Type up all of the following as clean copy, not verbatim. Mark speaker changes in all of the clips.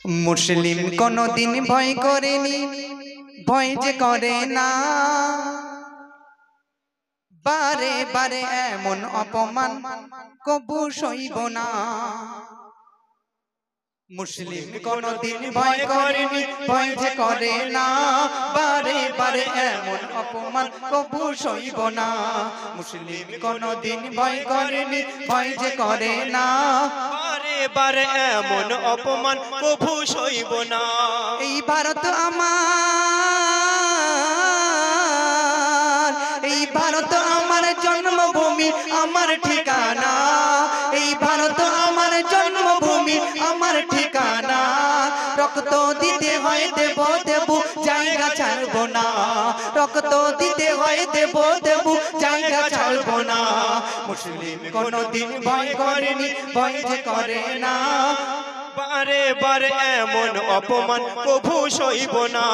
Speaker 1: মুসলিম কোনদিন ভয় করেনি, ভয় যে করে না। বারে বারে এমন অপমান কবু সইব না। মুসলিম কোনদিন ভয় করেনি, ভয় যে করে না। বারে বারে এমন অপমান কবু সইব না। মুসলিম কোনদিন ভয় করেনি, ভয় যে করে না।
Speaker 2: বারে বারে এমন অপমান কবু সইব না।
Speaker 1: এই ভারত আমার, এই ভারত আমার জন্মভূমি, আমার ঠিকানা। এই ভারত আমার জন্মভূমি, আমার ঠিকানা। রক্ত দিতে হয় দেব দেব, জায়গা ছাড়বো না। রক্ত দিতে হয় দেব দেব, জায়গা ছাড়বো না। মুসলিম কোনদিন ভয় করেনি, ভয় যে করে না।
Speaker 2: বারে বারে এমন অপমান কবু সইব না।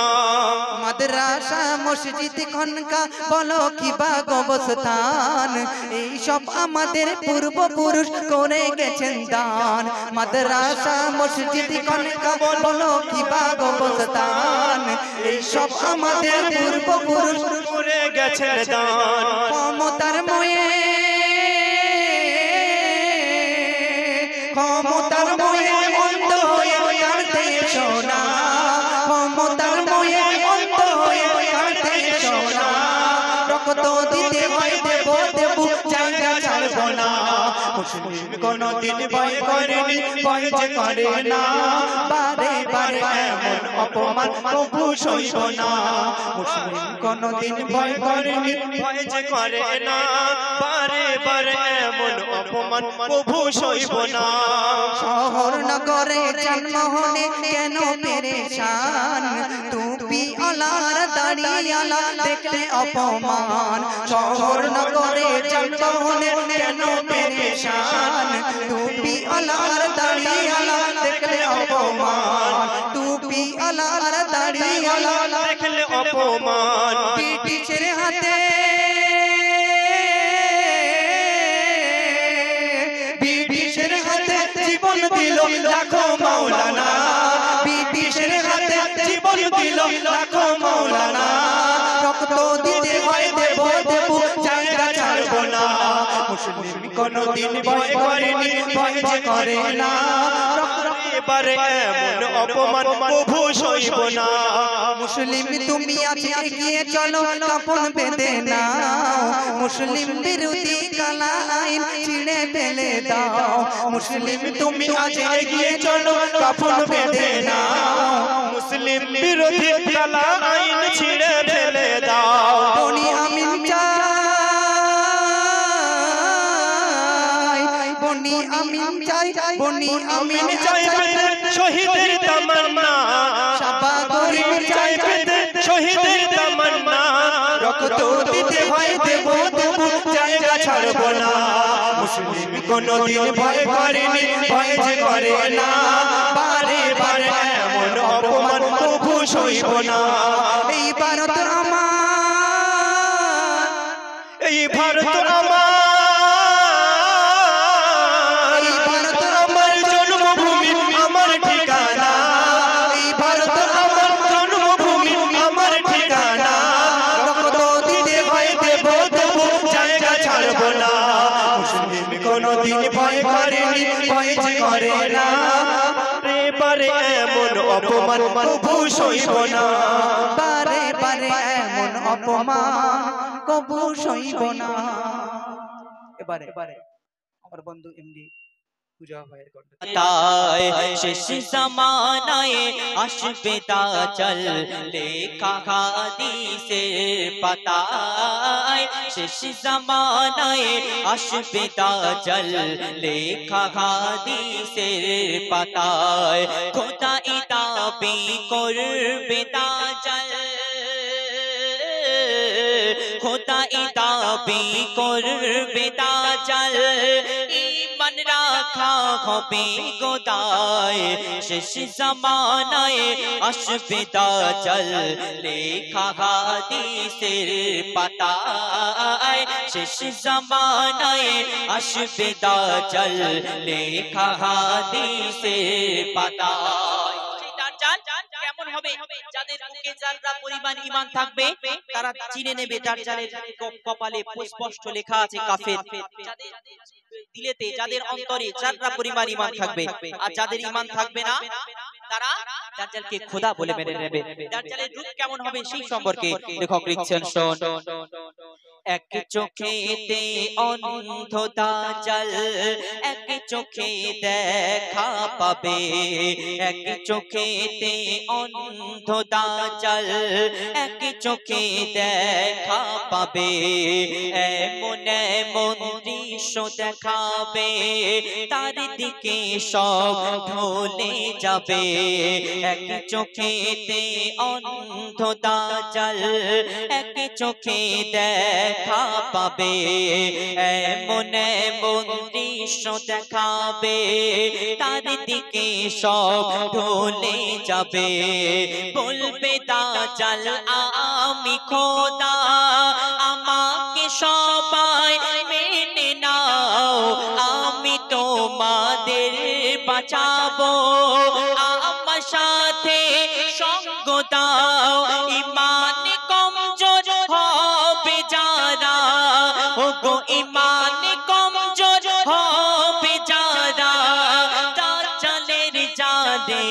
Speaker 1: মাদ্রাসা মসজিদ খানকা বলো কি বা কবরস্থান, এই সব আমাদের পূর্বপুরুষ করে গেছেন দান। মাদ্রাসা মসজিদ খানকা বলো কি বা কবরস্থান, এই সব আমাদের পূর্বপুরুষ
Speaker 2: করে গেছেন দান।
Speaker 1: ক্ষমতার ময়ে, ক্ষমতার ময়ে অন্ধ হয়ে কাঁদতে শোনা। ক্ষমতার ময়ে অন্ধ হয়ে কাঁদতে শোনা। রক্ত দিতে হয় দেব দেব, জায়গা ছাড়বো না। মুসলিম কোনদিন ভয় করেনি, ভয় যে করে না। বারে বারে এমন অপমান কবু সইব না। মুসলিম কোনদিন ভয় করেনি,
Speaker 2: ভয় যে করে না। বারে বারে এমন অপমান কবু সইব না।
Speaker 1: শহর নগরে জন্মহনে কেন পেরেশান, টুপি আলার দাড়িয়ালা দেখলে অপমান। শহর নগরে জন্মহনে কেন পেরেশান, টুপি আলার দাড়িয়ালা দেখলে অপমান। টুপি আলার দাড়িয়ালা
Speaker 2: দেখলে অপমান।
Speaker 1: ব্রিটিশের হাতে, ব্রিটিশের হাতে জীবন দিল লাখো মাওলানা। ব্রিটিশের হাতে জীবন দিল লাখো মাওলানা। রক্ত দিতে হয় দেব দেব, জায়গা ছাড়বো না। মুসলিম কোনদিন ভয় করেনি, ভয় যে করে না।
Speaker 2: বারে এমন অপমান কবু সইব না।
Speaker 1: মুসলিম তুমি আজ এগিয়ে চলো, কাফন বেঁধে নাও। মুসলিম বিরোধী কালা আইন ছিঁড়ে ফেলে দাও। মুসলিম তুমি আজ এগিয়ে চলো, কাফন বেঁধে নাও।
Speaker 2: মুসলিম বিরোধী কালা আইন ছিঁড়ে ফেলে দাও।
Speaker 1: বনি আমিন চাই, বনি আমিন চাই, বনি আমিন চাই
Speaker 2: শহীদের তামান্না।
Speaker 1: শাবা গরিব চাই
Speaker 2: পেতে শহীদের তামান্না।
Speaker 1: রক্ত দিতে হয় দেব দেব, জায়গা ছাড়বো না। মুসলিম কোনদিন ভয় করেনি, ভয় যে করে না। বারে বারে এমন অপমান কবু সইব না। এই ভারত আমার,
Speaker 2: এই ভারত আমার,
Speaker 1: এই ভারত
Speaker 2: আমার জন্মভূমি, আমার ঠিকানা।
Speaker 1: এই ভারত আমার
Speaker 2: জন্মভূমি, আমার ঠিকানা।
Speaker 1: রক্ত দিতে হয় দেব দেব,
Speaker 2: জায়গা ছাড়বো না।
Speaker 1: মুসলিম কোনদিন ভয় করেনি, ভয় যে করে না।
Speaker 2: বারে বারে এমন অপমান কবু সইব না।
Speaker 1: বারে বারে এমন অপমান কবু সইব না। এবারে আমার বন্ধু এমডি পূজা ভাইয়ের কণ্ঠে।
Speaker 3: তাই শেষ জামানায় আসবে দাজ্জাল, লেখা হাদিসের পাতায়। শেষ জামানায় আসবে দাজ্জাল, লেখা হাদিসের পাতায়। খোদাই দাবি করবে দাজ্জাল, খোদাই দাবি করবে দাজ্জাল। ঈমান রাখা হবে গোদায়, শেষ জামানায় আসবে দাজ্জাল, লেখা হাদিসের পাতায়। শেষ জামানায় আসবে দাজ্জাল, লেখা হাদিসের পাতায়। যারা পরিমাণ ঈমান থাকবে তারা চিনে নেবে দাজ্জালের কপালে স্পষ্ট লেখা আছে কাফের। যাদের দিলেতে যাদের অন্তরে যারা পরিমাণ ঈমান থাকবে আর যাদের ঈমান থাকবে না তারা দাজ্জালকে খোদা বলে মেনে নেবে। দাজ্জালের রূপ কেমন হবে সেই সম্পর্কে লেখক লিখছেন শোন। এক চোখেতে অন্ধ দাজ্জাল এক চোখে দেখা পাবে, এক চোখেতে অন্ধ দাজ্জাল এক চোখে দেখা পাবে, এমন এমন দৃশ্য দেখাবে তার দিকে সব ঢলে যাবে। এক চোখেতে অন্ধ দাজ্জাল এক চোখে দেখা পাবে, এমন এমন দৃশ্য দেখাবে তার দিকে সব ঢলে যাবে। বলবে দাজ্জাল আমি খোদা, আমাকে সবাই মেনে নাও, আমি তোমাদের বাঁচাবো, আমার সাথে সঙ্গ দাও। ঈমান কমজোর হবে যারা, ওগো ঈমান কমজোর হবে যারা, দাজ্জালের জালে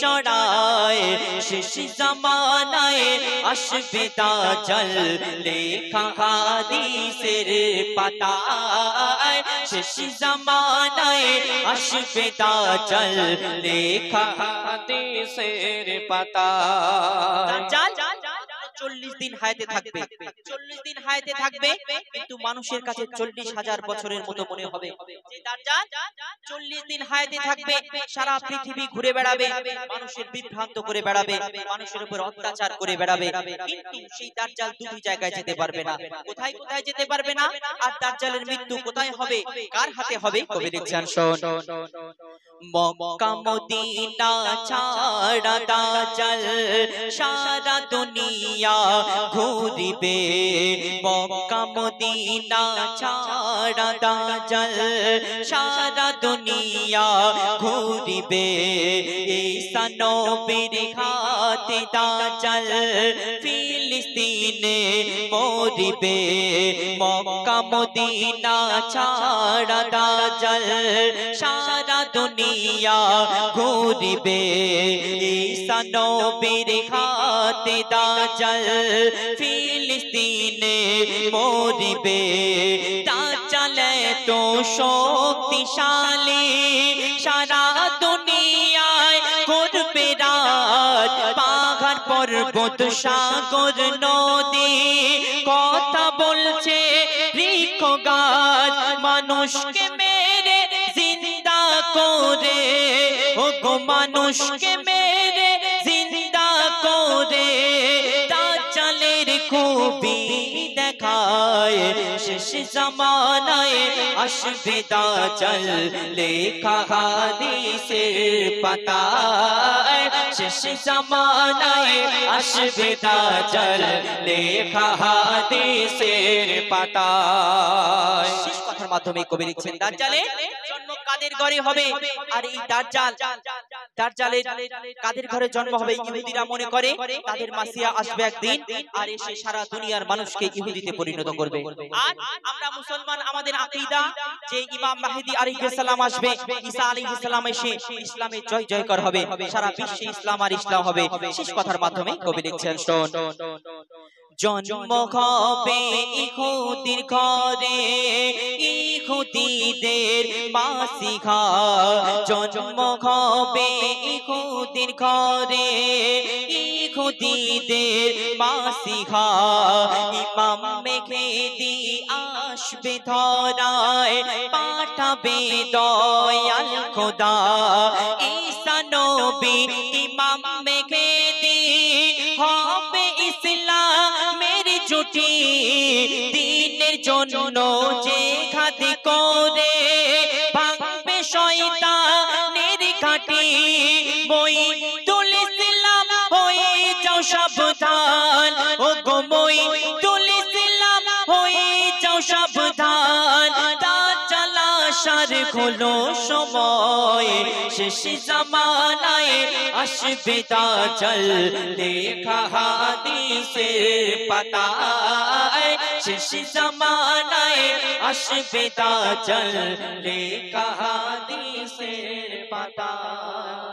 Speaker 3: জড়ায় শেষ জামানায় আসবে দাজ্জাল লেখা হাদিসের পাতায়, শেষ জামানায় আসবে দাজ্জাল লেখা হাদিসের পাতায়। দাজ্জাল 40 দিন হায়াতে থাকবে, 40 দিন হায়াতে থাকবে, কিন্তু মানুষের কাছে 40,000 বছরের মতো মনে হবে। যে দাজ্জাল 40 দিন হায়াতে থাকবে, সারা পৃথিবী ঘুরে বেড়াবে, মানুষের বিভ্রান্ত করে বেড়াবে, মানুষের উপর অত্যাচার করে বেড়াবে, কিন্তু সেই দাজ্জাল দুটি জায়গায় যেতে পারবে না। কোথায় কোথায় যেতে পারবে না? আর দাজ্জালের মৃত্যু কোথায় হবে, কার হাতে হবে? কবি লিখছেন শোন। মক্কা মদিনা ছাড়া দাজ্জাল সারা দুনিয়া ঘুরিবে, মক্কা মদিনা ছাড়া দাজ্জাল সারা দুনিয়া ঘুরিবে। ঈসা নবীর হাতে দাজ্জাল ফিলিস্তিনে মরিবে, মক্কা মদিনা ছাড়া দাজ্জাল সারা দুনিয়া ঘুরিবে। ঈসা নবীর হাতে দাজ্জাল ফিলিস্তিনে মরিবে। দাজ্জাল তো শক্তিশালী সারা দুনিয়ায় করবে রাজ, পাহাড় পর্বত সাগর নদী কথা বলছে বৃক্ষ গাছ, মানুষকে মেরে জিন্দা করে, ওগো মানুষকে মেরে জিন্দা করে, দাজ্জালের খুবই দেখায় শেষ জামানায় আসবে দাজ্জাল লেখা হাদিসের পাতায়, শেষ জামানায় আসবে দাজ্জাল লেখা হাদিসের পাতায়। শেষ কথার মাধ্যমে কবি লিখছেন দাজ্জালের জন্ম কাদের ঘরে হবে, আর এই দাজ্জালের কাদের ঘরে জন্ম হবে ইহুদিরা মনে করে তাদের মাসিয়া আসবে একদিন আর এসে সারা দুনিয়ার মানুষকে ইহুদিতে পরিণত করবে। আর আমরা মুসলমান আমাদের আকীদা যে ইমাম মাহদী আলাইহিস সালাম আসবে, ঈসা আলাইহিস সালাম এসে ইসলামের জয় জয়কার হবে, সারা বিশ্বে ইসলাম আর ইসলাম হবে। শেষ কথার মাধ্যমে কবি লিখছেন শোন। জন্ম হবে ইহুদির ঘরে, ইহুদিদের মাসিহা, জন্ম হবে ইহুদির ঘরে, ইহুদিদের মাসিহা। ইমাম মেহেদী আসবে ধরায়, পাঠাবে দয়াল খোদা। ঈসা নবী ইমাম মেহেদী হবে ইসলামের জুটি, দ্বীনের জন্য জিহাদ করে ভাঙবে শয়তানের ঘাঁটি। মঈদুল ইসলাম হয়ে যাও সাবধান, ওগো মঈদুল ইসলাম হয়ে যাও সাবধান, দাজ্জাল আসার হলো সময় শেষ জামানায় আসবে দাজ্জাল লেখা হাদিসের পাতায় শেষ জামানায় আসবে দাজ্জাল লেখা হাদিসের পাতায়